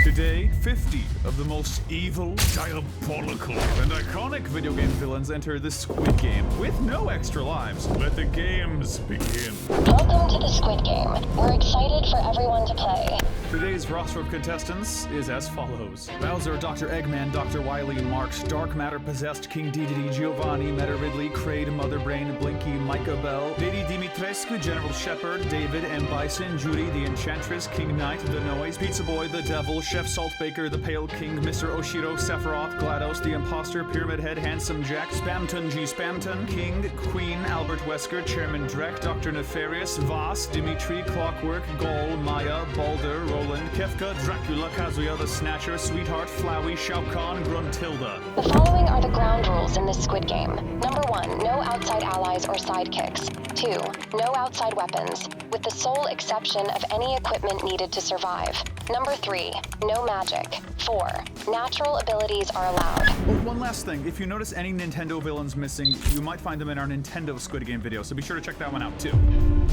Today, 50 of the most evil, diabolical, and iconic video game villains enter the Squid Game with no extra lives. Let the games begin. Welcome to the Squid Game. We're excited for everyone to play. Today's roster of contestants is as follows. Bowser, Dr. Eggman, Dr. Wily, Marks, Dark Matter Possessed, King Dedede, Giovanni, Meta Ridley, Kraid, Motherbrain, Blinky, Micah Bell, Lady Dimitrescu, General Shepard, David, M. Bison, Judy, the Enchantress, King Knight, The Noise, Pizza Boy, The Devil, Chef Saltbaker, The Pale King, Mr. Oshiro, Sephiroth, GLaDOS, The Imposter, Pyramid Head, Handsome Jack, Spamton G. Spamton, King, Queen, Albert Wesker, Chairman Drek, Dr. Nefarious, Voss, Dimitri, Clockwork, Gol, Maya, Balder, Roland, Kefka, Dracula, Kazuya, The Snatcher, Sweetheart, Flowey, Shao Kahn, Gruntilda. The following are the ground rules in this Squid Game. Number 1, no outside allies or sidekicks. 2, no outside weapons, with the sole exception of any equipment needed to survive. Number 3, no magic. 4, natural abilities are allowed. Oh, one last thing, if you notice any Nintendo villains missing, you might find them in our Nintendo Squid Game video, so be sure to check that one out too.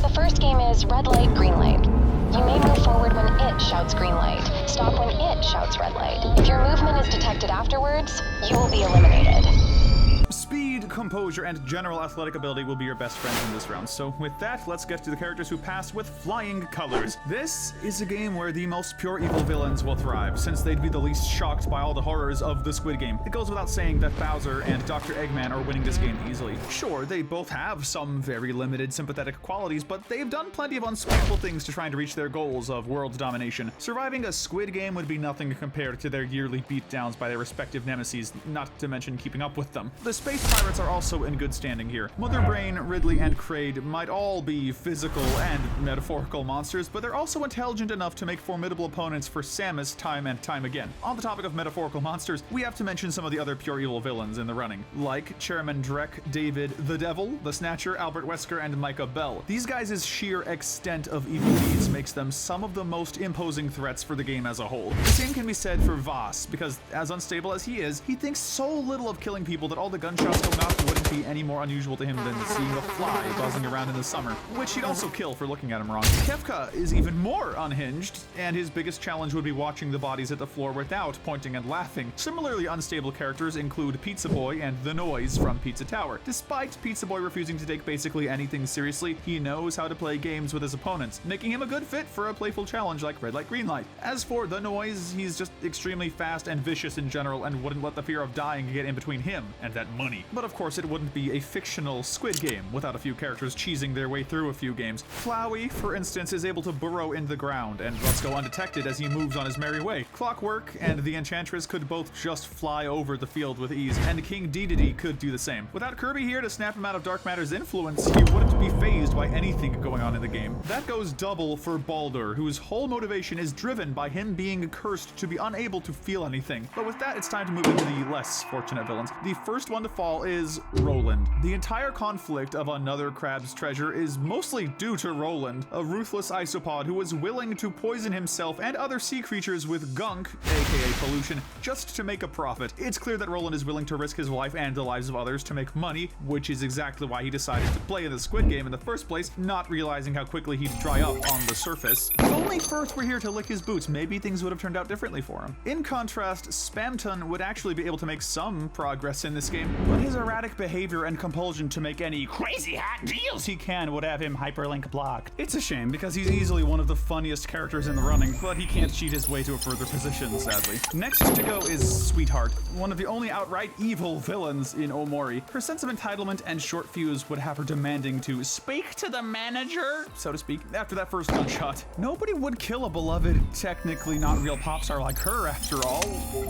The first game is red light, green light. You may move forward when it shouts green light. Stop when it shouts red light. If your movement is detected afterwards, you will be eliminated. Speed, composure, and general athletic ability will be your best friends in this round. So with that, let's get to the characters who pass with flying colors. This is a game where the most pure evil villains will thrive, since they'd be the least shocked by all the horrors of the Squid Game. It goes without saying that Bowser and Dr. Eggman are winning this game easily. Sure, they both have some very limited sympathetic qualities, but they've done plenty of unspeakable things to try to reach their goals of world domination. Surviving a Squid Game would be nothing compared to their yearly beatdowns by their respective nemesis, not to mention keeping up with them. The Space Pirates are also in good standing here. Motherbrain, Ridley, and Kraid might all be physical and metaphorical monsters, but they're also intelligent enough to make formidable opponents for Samus time and time again. On the topic of metaphorical monsters, we have to mention some of the other pure evil villains in the running, like Chairman Drek, David, the Devil, the Snatcher, Albert Wesker, and Micah Bell. These guys' sheer extent of evil deeds makes them some of the most imposing threats for the game as a whole. The same can be said for Voss, because as unstable as he is, he thinks so little of killing people that all the gunshots going off wouldn't be any more unusual to him than seeing a fly buzzing around in the summer, which he'd also kill for looking at him wrong. Kefka is even more unhinged, and his biggest challenge would be watching the bodies hit the floor without pointing and laughing. Similarly unstable characters include Pizza Boy and The Noise from Pizza Tower. Despite Pizza Boy refusing to take basically anything seriously, he knows how to play games with his opponents, making him a good fit for a playful challenge like Red Light, Green Light. As for The Noise, he's just extremely fast and vicious in general and wouldn't let the fear of dying get in between him and that money. But of course, it wouldn't be a fictional Squid Game without a few characters cheesing their way through a few games. Flowey, for instance, is able to burrow in the ground and let's go undetected as he moves on his merry way. Clockwork and the Enchantress could both just fly over the field with ease, and King Dedede could do the same. Without Kirby here to snap him out of Dark Matter's influence, he wouldn't be fazed by anything going on in the game. That goes double for Balder, whose whole motivation is driven by him being cursed to be unable to feel anything. But with that, it's time to move into the less fortunate villains. The first one to fall is Roland. The entire conflict of Another Crab's Treasure is mostly due to Roland, a ruthless isopod who is willing to poison himself and other sea creatures with gunk, aka pollution, just to make a profit. It's clear that Roland is willing to risk his life and the lives of others to make money, which is exactly why he decided to play in the Squid Game in the first place, not realizing how quickly he'd dry up on the surface. If only Firth were here to lick his boots, maybe things would have turned out differently for him. In contrast, Spamton would actually be able to make some progress in this game, but his erratic behavior and compulsion to make any crazy hot deals he can would have him hyperlink blocked. It's a shame because he's easily one of the funniest characters in the running, but he can't cheat his way to a further position, sadly. Next to go is Sweetheart, one of the only outright evil villains in Omori. Her sense of entitlement and short fuse would have her demanding to speak to the manager, so to speak, after that first gunshot. Nobody would kill a beloved, technically not real pop star like her after all,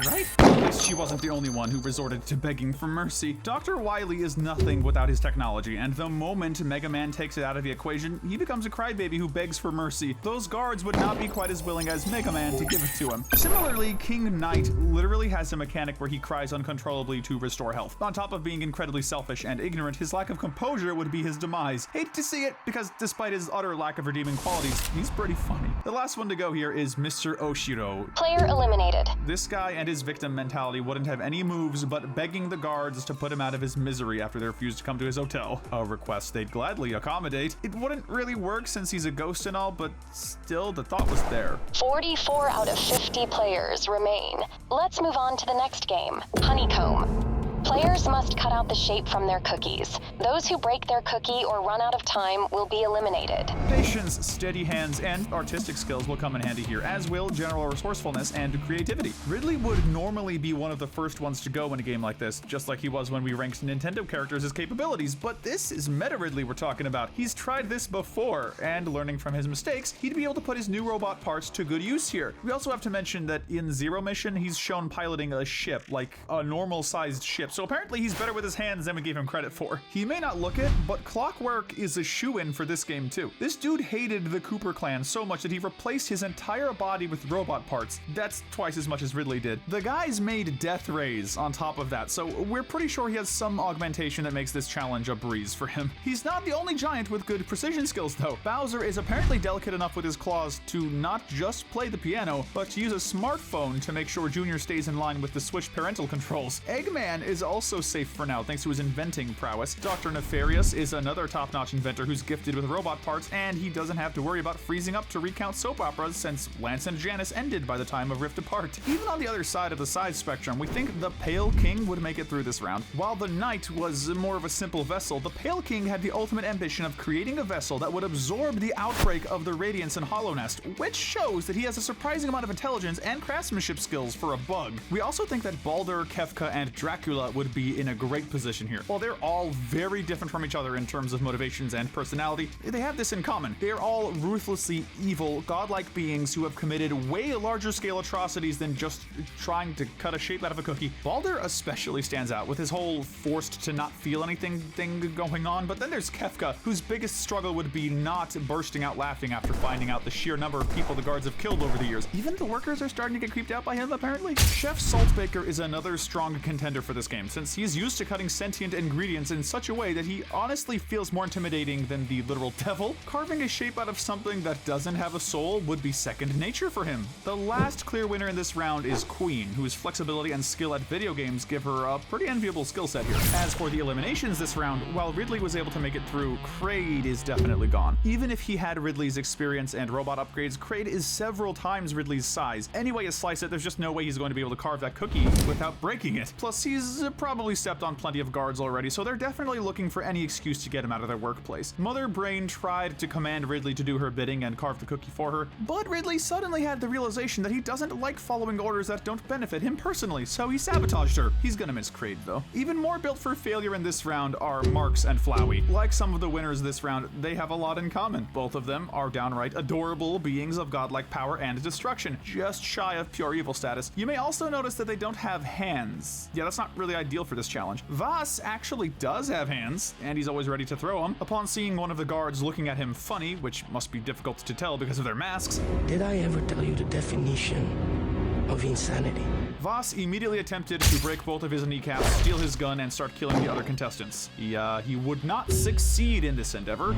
right? At least she wasn't the only one who resorted to begging for mercy. Dr. Wily is nothing without his technology, and the moment Mega Man takes it out of the equation, he becomes a crybaby who begs for mercy. Those guards would not be quite as willing as Mega Man to give it to him. Similarly, King Knight literally has a mechanic where he cries uncontrollably to restore health. On top of being incredibly selfish and ignorant, his lack of composure would be his demise. Hate to see it, because despite his utter lack of redeeming qualities, he's pretty funny. The last one to go here is Mr. Oshiro. Player eliminated. This guy and his victim mentality wouldn't have any moves but begging the guards to put him out of his misery after they refused to come to his hotel. A request they'd gladly accommodate. It wouldn't really work since he's a ghost and all, but still, the thought was there. 44 out of 50 players remain. Let's move on to the next game, Honeycomb. Players must cut out the shape from their cookies. Those who break their cookie or run out of time will be eliminated. Patience, steady hands, and artistic skills will come in handy here, as will general resourcefulness and creativity. Ridley would normally be one of the first ones to go in a game like this, just like he was when we ranked Nintendo characters as capabilities, but this is Meta Ridley we're talking about. He's tried this before, and learning from his mistakes, he'd be able to put his new robot parts to good use here. We also have to mention that in Zero Mission, he's shown piloting a ship, like a normal-sized ship, so apparently he's better with his hands than we gave him credit for. He may not look it, but Clockwork is a shoo-in for this game too. This dude hated the Cooper clan so much that he replaced his entire body with robot parts. That's twice as much as Ridley did. The guy's made death rays on top of that, so we're pretty sure he has some augmentation that makes this challenge a breeze for him. He's not the only giant with good precision skills though. Bowser is apparently delicate enough with his claws to not just play the piano, but to use a smartphone to make sure Junior stays in line with the Switch parental controls. Eggman is also safe for now thanks to his inventing prowess. Dr. Nefarious is another top-notch inventor who's gifted with robot parts, and he doesn't have to worry about freezing up to recount soap operas since Lance and Janice ended by the time of Rift Apart. Even on the other side of the size spectrum, we think the Pale King would make it through this round. While the Knight was more of a simple vessel, the Pale King had the ultimate ambition of creating a vessel that would absorb the outbreak of the Radiance in Hollow Nest, which shows that he has a surprising amount of intelligence and craftsmanship skills for a bug. We also think that Baldur, Kefka, and Dracula would be in a great position here. While they're all very different from each other in terms of motivations and personality, they have this in common. They are all ruthlessly evil, godlike beings who have committed way larger scale atrocities than just trying to cut a shape out of a cookie. Baldur especially stands out with his whole forced to not feel anything thing going on, but then there's Kefka, whose biggest struggle would be not bursting out laughing after finding out the sheer number of people the guards have killed over the years. Even the workers are starting to get creeped out by him, apparently. Chef Saltbaker is another strong contender for this game, since he's used to cutting sentient ingredients in such a way that he honestly feels more intimidating than the literal devil. Carving a shape out of something that doesn't have a soul would be second nature for him. The last clear winner in this round is Queen, whose flexibility and skill at video games give her a pretty enviable skill set here. As for the eliminations this round, while Ridley was able to make it through, Kraid is definitely gone. Even if he had Ridley's experience and robot upgrades, Kraid is several times Ridley's size. Any way you slice it, there's just no way he's going to be able to carve that cookie without breaking it. Plus, he's probably stepped on plenty of guards already, so they're definitely looking for any excuse to get him out of their workplace. Mother Brain tried to command Ridley to do her bidding and carve the cookie for her, but Ridley suddenly had the realization that he doesn't like following orders that don't benefit him personally, so he sabotaged her. He's gonna miss Kraid though. Even more built for failure in this round are Marks and Flowey. Like some of the winners this round, they have a lot in common. Both of them are downright adorable beings of godlike power and destruction, just shy of pure evil status. You may also notice that they don't have hands. Yeah, that's not really ideal for this challenge. Vas actually does have hands, and he's always ready to throw them. Upon seeing one of the guards looking at him funny, which must be difficult to tell because of their masks. Did I ever tell you the definition of insanity? Vas immediately attempted to break both of his kneecaps, steal his gun, and start killing the other contestants. He would not succeed in this endeavor.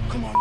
Come on.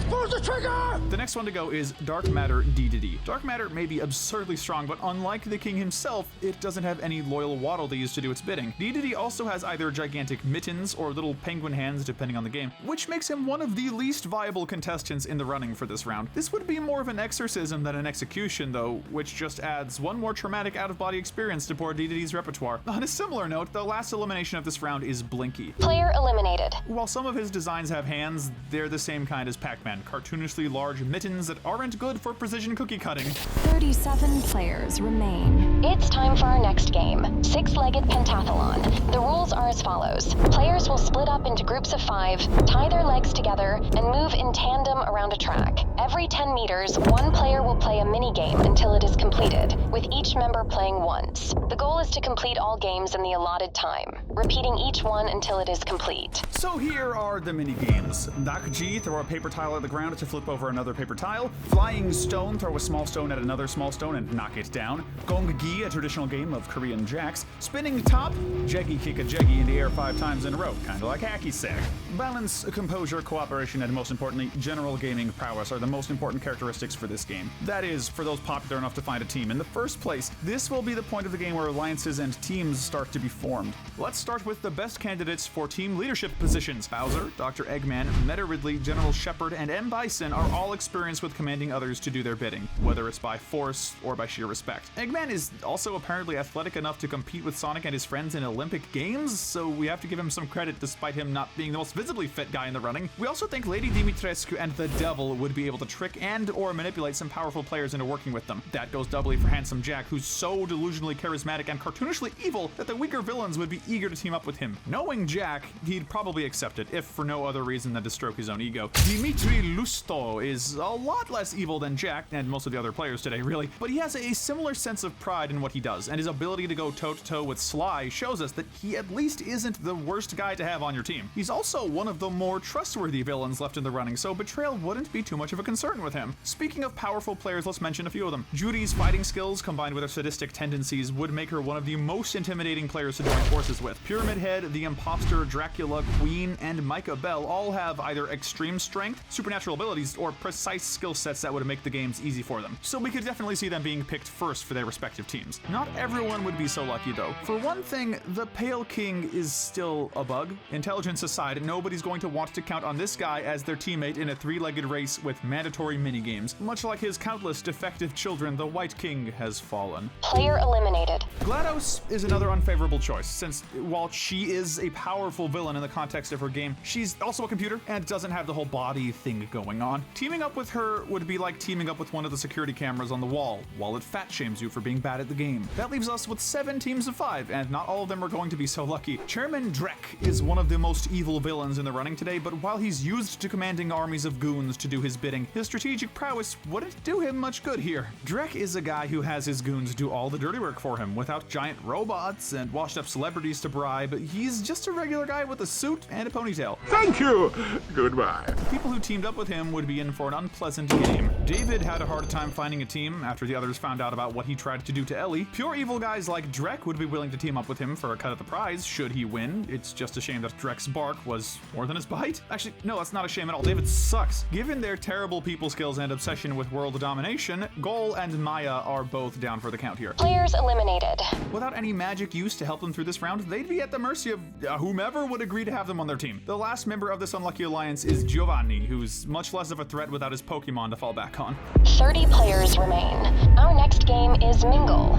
Pull the trigger! The next one to go is Dark Matter D. Dark Matter may be absurdly strong, but unlike the king himself, it doesn't have any loyal waddle to use to do its bidding. D also has either gigantic mittens or little penguin hands, depending on the game, which makes him one of the least viable contestants in the running for this round. This would be more of an exorcism than an execution, though, which just adds one more traumatic out-of-body experience to poor D's repertoire. On a similar note, the last elimination of this round is Blinky. Player eliminated. While some of his designs have hands, they're the same kind as Pac-Man, cartoonishly large mittens that aren't good for precision cookie cutting. 37 players remain. It's time for our next game, Six-Legged Pentathlon. The rules are as follows. Players will split up into groups of 5, tie their legs together, and move in tandem around a track. Every 10 meters, one player will play a mini-game until it is completed, with each member playing once. The goal is to complete all games in the allotted time, repeating each one until it is complete. So here are the mini-games. Dakji, throw a paper tile at the ground to flip over another paper tile. Flying Stone, throw a small stone at another small stone and knock it down. Gonggi, a traditional game of Korean jacks. Spinning Top, Jeggy kick a Jeggy in the air 5 times in a row, kinda like hacky sack. Balance, composure, cooperation, and most importantly, general gaming prowess are the most important characteristics for this game. That is, for those popular enough to find a team in the first place. This will be the point of the game where alliances and teams start to be formed. Let's start with the best candidates for team leadership positions. Bowser, Dr. Eggman, Meta Ridley, General Shepard, and M. Bison are all experienced with commanding others to do their bidding, whether it's by force or by sheer respect. Eggman is also apparently athletic enough to compete with Sonic and his friends in Olympic Games, so we have to give him some credit despite him not being the most visibly fit guy in the running. We also think Lady Dimitrescu and the Devil would be able to trick and or manipulate some powerful players into working with them. That goes doubly for Handsome Jack, who's so delusionally charismatic and cartoonishly evil that the weaker villains would be eager to team up with him. Knowing Jack, he'd probably accept it, if for no other reason than to stroke his own ego. Dimitri Lusto is a lot less evil than Jack, and most of the other players today, really, but he has a similar sense of pride in what he does, and his ability to go toe-to-toe with Sly shows us that he at least isn't the worst guy to have on your team. He's also one of the more trustworthy villains left in the running, so betrayal wouldn't be too much of a concern with him. Speaking of powerful players, let's mention a few of them. Judy's fighting skills, combined with her sadistic tendencies, would make her one of the most intimidating players to join forces with. Pyramid Head, the Imposter, Dracula, Queen, and Micah Bell all have either extreme strength, supernatural abilities, or precise skill sets that would make the games easy for them. So we could definitely see them being picked first for their respective teams. Not everyone would be so lucky though. For one thing, the Pale King is still a bug. Intelligence aside, nobody's going to want to count on this guy as their teammate in a three-legged race with mandatory minigames. Much like his countless defective children, the White King has fallen. Player eliminated. GLaDOS is another unfavorable choice, since while she is a powerful villain in the context of her game, she's also a computer and doesn't have the whole body thing going on. Teaming up with her would be like teaming up with one of the security cameras on the wall, while it fat shames you for being bad at the game. That leaves us with 7 teams of 5, and not all of them are going to be so lucky. Chairman Drek is one of the most evil villains in the running today, but while he's used to commanding armies of goons to do his bidding, his strategic prowess wouldn't do him much good here. Drek is a guy who has his goons do all the dirty work for him, without giant robots and washed up celebrities to bribe. He's just a regular guy with a suit and a ponytail. Thank you. Goodbye. People who teamed up with him would be in for an unpleasant game. David had a hard time finding a team after the others found out about what he tried to do to Ellie. Pure evil guys like Drek would be willing to team up with him for a cut of the prize should he win. It's just a shame that Drek's bark was more than his bite. Actually, no, that's not a shame at all. David sucks. Given their terrible people skills and obsession with world domination, Gol and Maya are both down for the count here. Players eliminated. Without any magic use to help them through this round, they'd be at the mercy of whomever would agree to have them on their team. The last member of this unlucky alliance is Giovanni, who's much less of a threat without his Pokemon to fall back on. 30 players remain. Our next game is Mingle.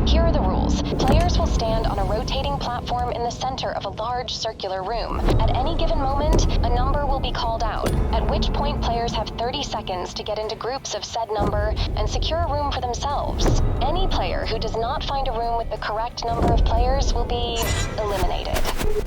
Here are the rules. Players will stand on a rotating platform in the center of a large circular room. At any given moment, a number will be called out, at which point players have 30 seconds to get into groups of said number and secure a room for themselves. Any player who does not find a room with the correct number of players will be eliminated.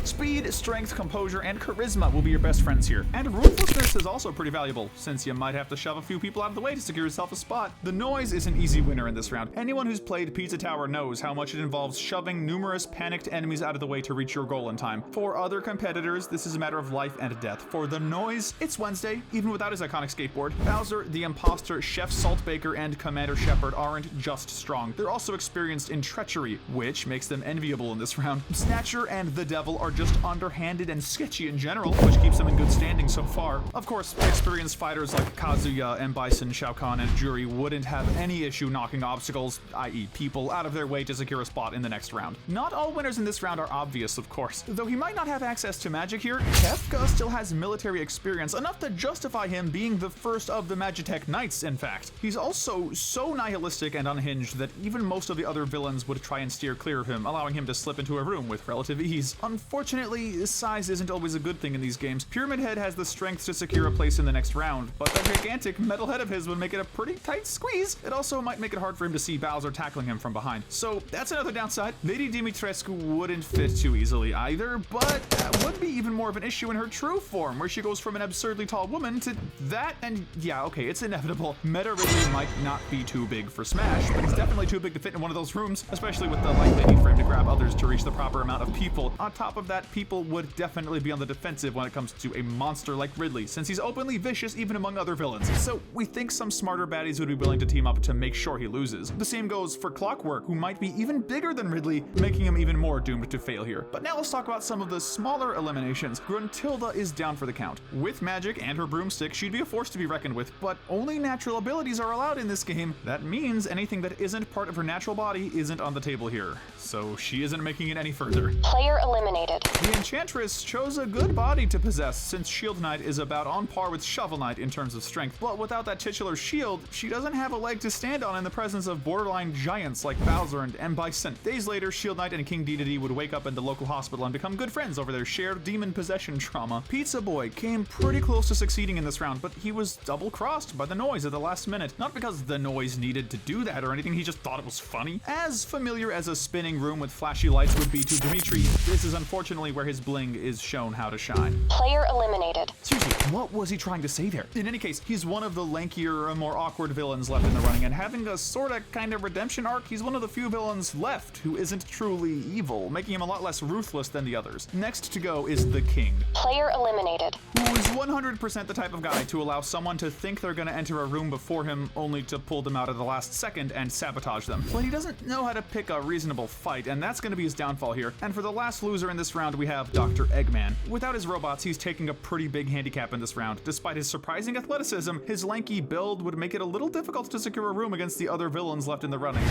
Speed, strength, composure, and charisma will be your best friends here. And ruthlessness is also pretty valuable, since you might have to shove a few people out of the way to secure yourself a spot. The noise is an easy winner in this round. Anyone who's played Pizza Tower knows how much it involves shoving numerous panicked enemies out of the way to reach your goal in time. For other competitors, this is a matter of life and death. For the noise, it's Wednesday, even without his iconic skateboard. Bowser, the Imposter, Chef Saltbaker, and Commander Shepard aren't just strong. They're also experienced in treachery, which makes them enviable in this round. Snatcher and the Devil are just underhanded and sketchy in general, which keeps them in good standing so far. Of course, experienced fighters like Kazuya, M. Bison, Shao Kahn, and Jury wouldn't have any issue knocking obstacles, i.e. people, out of their way to secure a spot in the next round. Not all winners in this round are obvious, of course. Though he might not have access to magic here, Kefka still has military experience, enough to justify him being the first of the Magitech Knights, in fact. He's also so nihilistic and unhinged that even most of the other villains would try and steer clear of him, allowing him to slip into a room with relative ease. Unfortunately, size isn't always a good thing in these games. Pyramid Head has the strength to secure a place in the next round, but that gigantic metal head of his would make it a pretty tight squeeze. It also might make it hard for him to see Bowser tackling him from behind. So that's another downside. Lady Dimitrescu wouldn't fit too easily either, but that would be even more of an issue in her true form, where she goes from an absurdly tall woman to that, and yeah, okay, it's inevitable. Meta Ridley might not be too big for Smash, but he's definitely too big to fit in one of those rooms, especially with the light they need for him to grab others to reach the proper amount of people. On top of that, people would definitely be on the defensive when it comes to a monster like Ridley, since he's openly vicious even among other villains. So we think some smarter baddies would be willing to team up to make sure he loses. The same goes for Clockwork, who might be even bigger than Ridley, making him even more doomed to fail here. But now let's talk about some of the smaller stellar eliminations, Gruntilda is down for the count. With magic and her broomstick, she'd be a force to be reckoned with, but only natural abilities are allowed in this game. That means anything that isn't part of her natural body isn't on the table here, so she isn't making it any further. Player eliminated. The Enchantress chose a good body to possess, since Shield Knight is about on par with Shovel Knight in terms of strength, but without that titular shield, she doesn't have a leg to stand on in the presence of borderline giants like Bowser and M. Bison. Days later, Shield Knight and King Dedede would wake up in the local hospital and become good friends over their shared demon possession trauma. Pizza Boy came pretty close to succeeding in this round, but he was double-crossed by the noise at the last minute. Not because the noise needed to do that or anything, he just thought it was funny. As familiar as a spinning room with flashy lights would be to Dimitri, this is unfortunately where his bling is shown how to shine. Player eliminated. Seriously, what was he trying to say there? In any case, he's one of the lankier, more awkward villains left in the running, and having a sorta kind of redemption arc, he's one of the few villains left who isn't truly evil, making him a lot less ruthless than the others. Next to go is the King. Player eliminated. Who is 100% the type of guy to allow someone to think they're gonna enter a room before him only to pull them out at the last second and sabotage them. But he doesn't know how to pick a reasonable fight, and that's gonna be his downfall here. And for the last loser in this round, we have Dr. Eggman. Without his robots, he's taking a pretty big handicap in this round. Despite his surprising athleticism, his lanky build would make it a little difficult to secure a room against the other villains left in the running.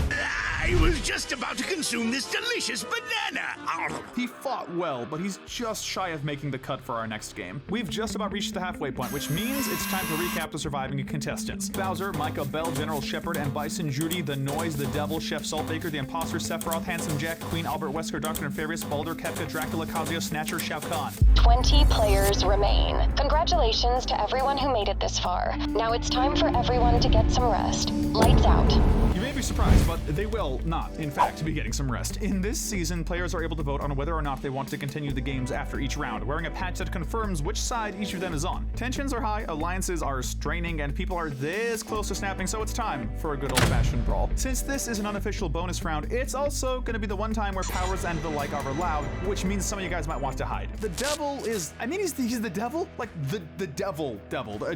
I was just about to consume this delicious banana. He fought well, but he's just shy of making the cut for our next game. We've just about reached the halfway point, which means it's time to recap the surviving contestants. Bowser, Micah, Bell, General Shepard, and Bison, Judy, the Noise, the Devil, Chef Saltbaker, the Imposter, Sephiroth, Handsome Jack, Queen, Albert, Wesker, Dr. Nefarious, Baldur, Kefka, Dracula, Kazuya, Snatcher, Shao Kahn. 20 players remain. Congratulations to everyone who made it this far. Now it's time for everyone to get some rest. Lights out. You may be surprised, but they will not, in fact, be getting some rest. In this season, players are able to vote on whether or not they want to continue the games after each round, wearing a patch that confirms which side each of them is on. Tensions are high, alliances are straining, and people are this close to snapping, so it's time for a good old-fashioned brawl. Since this is an unofficial bonus round, it's also going to be the one time where powers and the like are allowed, which means some of you guys might want to hide. The devil is, he's the devil? Like, the devil.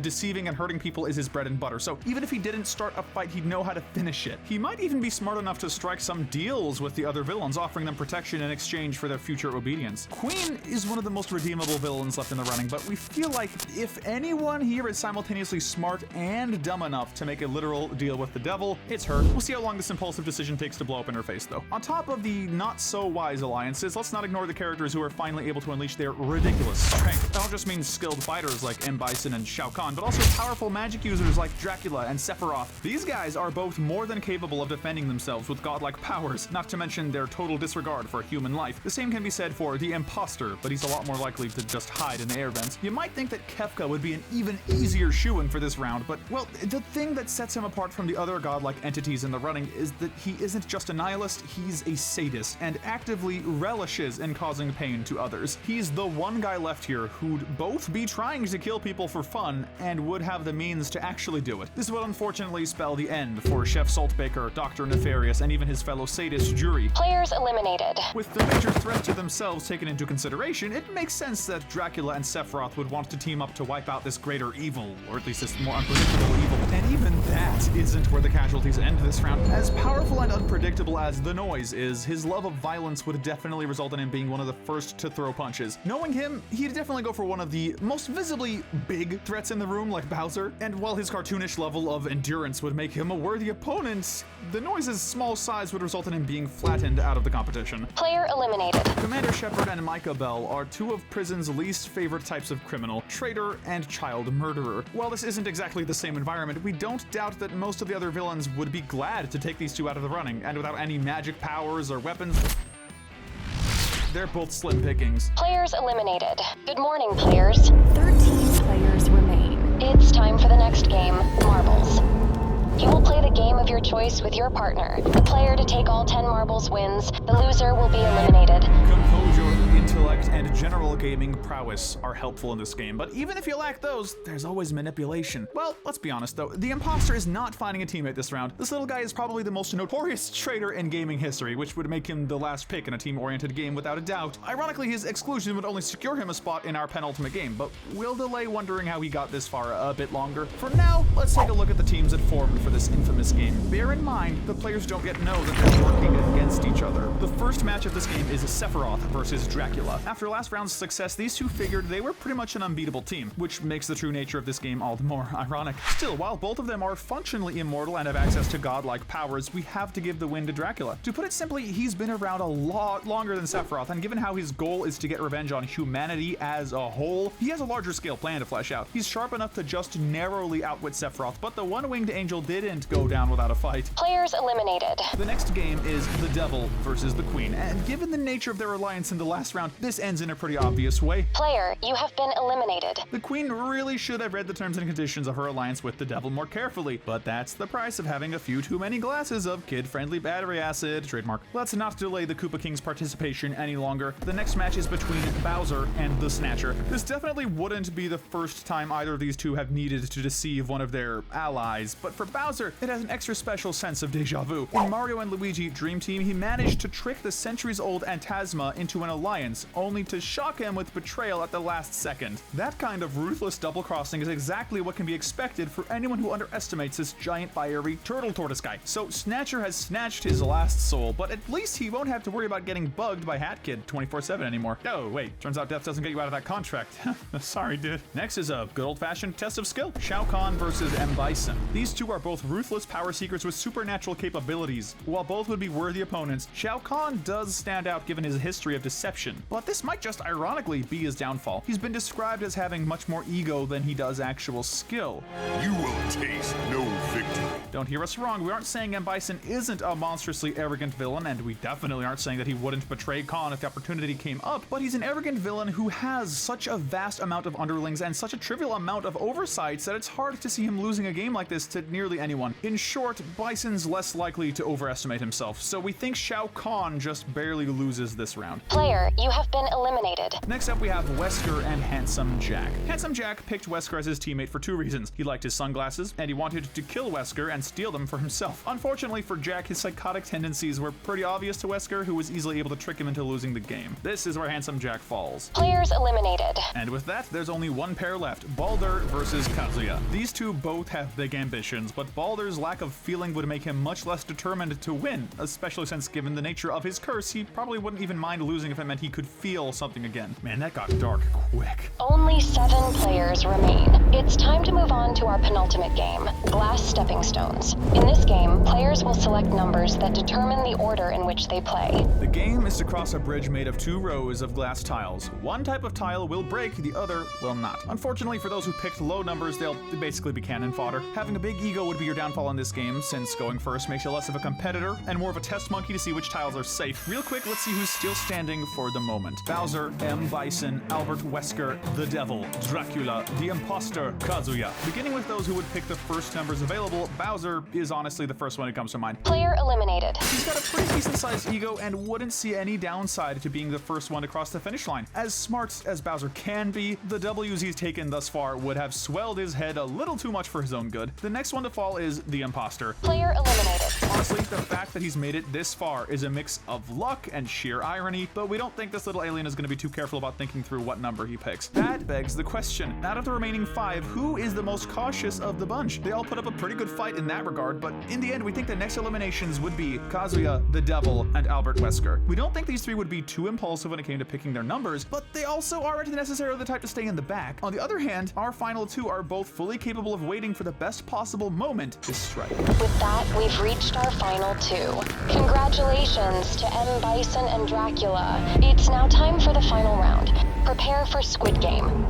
Deceiving and hurting people is his bread and butter, so even if he didn't start a fight, he'd know how to finish it. He might even be smart enough to strike some deals with the other villains, offering them protection in exchange for their future obedience. Queen is one of the most redeemable villains left in the running, but we feel like if anyone here is simultaneously smart and dumb enough to make a literal deal with the devil, it's her. We'll see how long this impulsive decision takes to blow up in her face, though. On top of the not-so-wise alliances, let's not ignore the characters who are finally able to unleash their ridiculous strength. I don't just mean skilled fighters like M. Bison and Shao Kahn, but also powerful magic users like Dracula and Sephiroth. These guys are both more than capable of defending themselves with godlike powers, not to mention their total disregard for human life. The same can be said for the Imposter, but he's a lot more likely to just hide in the air vents. You might think that Kefka would be an even easier shoo-in for this round, but, well, the thing that sets him apart from the other godlike entities in the running is that he isn't just a nihilist, he's a sadist, and actively relishes in causing pain to others. He's the one guy left here who'd both be trying to kill people for fun and would have the means to actually do it. This would unfortunately spell the end for Chef Saltbaker, Dr. Nefarious, and even his fellow sadist jury. Players eliminated. With the major threat to themselves taken into consideration, it makes sense that Dracula and Sephiroth would want to team up to wipe out this greater evil, or at least this more unpredictable evil. And even that isn't where the casualties end this round. As powerful and unpredictable as the Noise is, his love of violence would definitely result in him being one of the first to throw punches. Knowing him, he'd definitely go for one of the most visibly big threats in the room, like Bowser. And while his cartoonish level of endurance would make him a worthy opponent, the Noise's small size would result in him being flattened out of the competition. Player eliminated. Commander Shepard and Micah Bell are two of prison's least favorite types of criminal, traitor and child murderer. While this isn't exactly the same environment, we don't doubt that most of the other villains would be glad to take these two out of the running, and without any magic powers or weapons, they're both slim pickings. Players eliminated. Good morning, players. 13 players remain. It's time for the next game, Marbles. You will play the game of your choice with your partner. The player to take all 10 marbles wins. The loser will be eliminated. Composure, intellect, and general gaming prowess are helpful in this game, but even if you lack those, there's always manipulation. Well, let's be honest though, the Imposter is not finding a teammate this round. This little guy is probably the most notorious traitor in gaming history, which would make him the last pick in a team-oriented game without a doubt. Ironically, his exclusion would only secure him a spot in our penultimate game, but we'll delay wondering how he got this far a bit longer. For now, let's take a look at the teams that formed for this infamous game. Bear in mind, the players don't yet know that they're working against each other. The first match of this game is Sephiroth versus Dragon. Dracula. After last round's success, these two figured they were pretty much an unbeatable team, which makes the true nature of this game all the more ironic. Still, while both of them are functionally immortal and have access to godlike powers, we have to give the win to Dracula. To put it simply, he's been around a lot longer than Sephiroth, and given how his goal is to get revenge on humanity as a whole, he has a larger scale plan to flesh out. He's sharp enough to just narrowly outwit Sephiroth, but the one-winged angel didn't go down without a fight. Players eliminated. The next game is the Devil versus the Queen, and given the nature of their alliance in the last round, this ends in a pretty obvious way. Player, you have been eliminated. The Queen really should have read the terms and conditions of her alliance with the Devil more carefully, but that's the price of having a few too many glasses of kid-friendly battery acid, trademark. Let's not delay the Koopa King's participation any longer. The next match is between Bowser and the Snatcher. This definitely wouldn't be the first time either of these two have needed to deceive one of their allies, but for Bowser, it has an extra special sense of deja vu. In Mario and Luigi Dream Team, he managed to trick the centuries-old Phantasma into an alliance, only to shock him with betrayal at the last second. That kind of ruthless double-crossing is exactly what can be expected for anyone who underestimates this giant fiery turtle tortoise guy. So Snatcher has snatched his last soul, but at least he won't have to worry about getting bugged by Hat Kid 24/7 anymore. Oh, wait, turns out death doesn't get you out of that contract. Sorry, dude. Next is a good old-fashioned test of skill. Shao Kahn versus M. Bison. These two are both ruthless power seekers with supernatural capabilities. While both would be worthy opponents, Shao Kahn does stand out given his history of deception, but this might just ironically be his downfall. He's been described as having much more ego than he does actual skill. You will taste no victory. Don't hear us wrong, we aren't saying M. Bison isn't a monstrously arrogant villain, and we definitely aren't saying that he wouldn't betray Kahn if the opportunity came up, but he's an arrogant villain who has such a vast amount of underlings and such a trivial amount of oversights that it's hard to see him losing a game like this to nearly anyone. In short, Bison's less likely to overestimate himself, so we think Shao Kahn just barely loses this round. Player, you have been eliminated. Next up we have Wesker and Handsome Jack. Handsome Jack picked Wesker as his teammate for two reasons. He liked his sunglasses, and he wanted to kill Wesker and steal them for himself. Unfortunately for Jack, his psychotic tendencies were pretty obvious to Wesker, who was easily able to trick him into losing the game. This is where Handsome Jack falls. Players eliminated. And with that, there's only one pair left, Baldur versus Kazuya. These two both have big ambitions, but Baldur's lack of feeling would make him much less determined to win, especially since given the nature of his curse, he probably wouldn't even mind losing if it meant he could feel something again. Man, that got dark quick. Only 7 players remain. It's time to move on to our penultimate game, Glass Stepping Stones. In this game, players will select numbers that determine the order in which they play. The game is to cross a bridge made of 2 rows of glass tiles. One type of tile will break, the other will not. Unfortunately for those who picked low numbers, they'll basically be cannon fodder. Having a big ego would be your downfall in this game, since going first makes you less of a competitor and more of a test monkey to see which tiles are safe. Real quick, let's see who's still standing for the moment. Bowser, M. Bison, Albert Wesker, the Devil, Dracula, the Imposter, Kazuya. Beginning with those who would pick the first numbers available, Bowser is honestly the first one who comes to mind. Player eliminated. He's got a pretty decent-sized ego and wouldn't see any downside to being the first one to cross the finish line. As smart as Bowser can be, the W's he's taken thus far would have swelled his head a little too much for his own good. The next one to fall is the Imposter. Player eliminated. Honestly, the fact that he's made it this far is a mix of luck and sheer irony, but we don't think this little alien is going to be too careful about thinking through what number he picks. That begs the question, out of the remaining 5, who is the most cautious of the bunch? They all put up a pretty good fight in that regard, but in the end, we think the next eliminations would be Kazuya, the Devil, and Albert Wesker. We don't think these 3 would be too impulsive when it came to picking their numbers, but they also aren't necessarily the type to stay in the back. On the other hand, our final 2 are both fully capable of waiting for the best possible moment to strike. With that, we've reached our final 2. Congratulations to M. Bison and Dracula. It's now time for the final round. Prepare for Squid Game.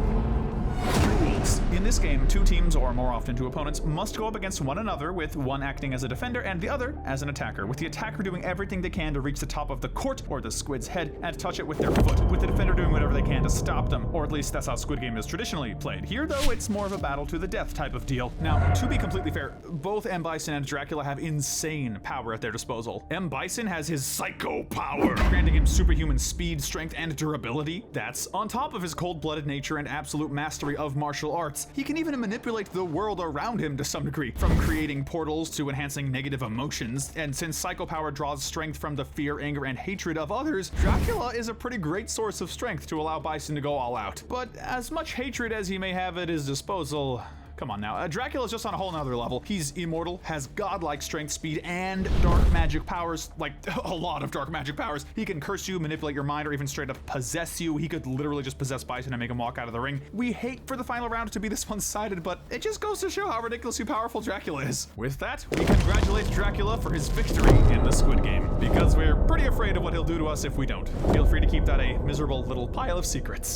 Rules. In this game, 2 teams, or more often 2 opponents, must go up against one another, with one acting as a defender and the other as an attacker, with the attacker doing everything they can to reach the top of the court, or the squid's head, and touch it with their foot, with the defender doing whatever they can to stop them, or at least that's how Squid Game is traditionally played. Here, though, it's more of a battle to the death type of deal. Now, to be completely fair, both M. Bison and Dracula have insane power at their disposal. M. Bison has his psycho power, granting him superhuman speed, strength, and durability. That's on top of his cold-blooded nature and absolute mastery of martial arts. He can even manipulate the world around him to some degree, from creating portals to enhancing negative emotions, and since psycho power draws strength from the fear, anger, and hatred of others, Dracula is a pretty great source of strength to allow Bison to go all out. But as much hatred as he may have at his disposal, Come on now. Dracula's just on a whole nother level. He's immortal, has godlike strength, speed, and dark magic powers. Like, a lot of dark magic powers. He can curse you, manipulate your mind, or even straight up possess you. He could literally just possess Bison and make him walk out of the ring. We hate for the final round to be this one-sided, but it just goes to show how ridiculously powerful Dracula is. With that, we congratulate Dracula for his victory in the Squid Game, because we're pretty afraid of what he'll do to us if we don't. Feel free to keep that a miserable little pile of secrets.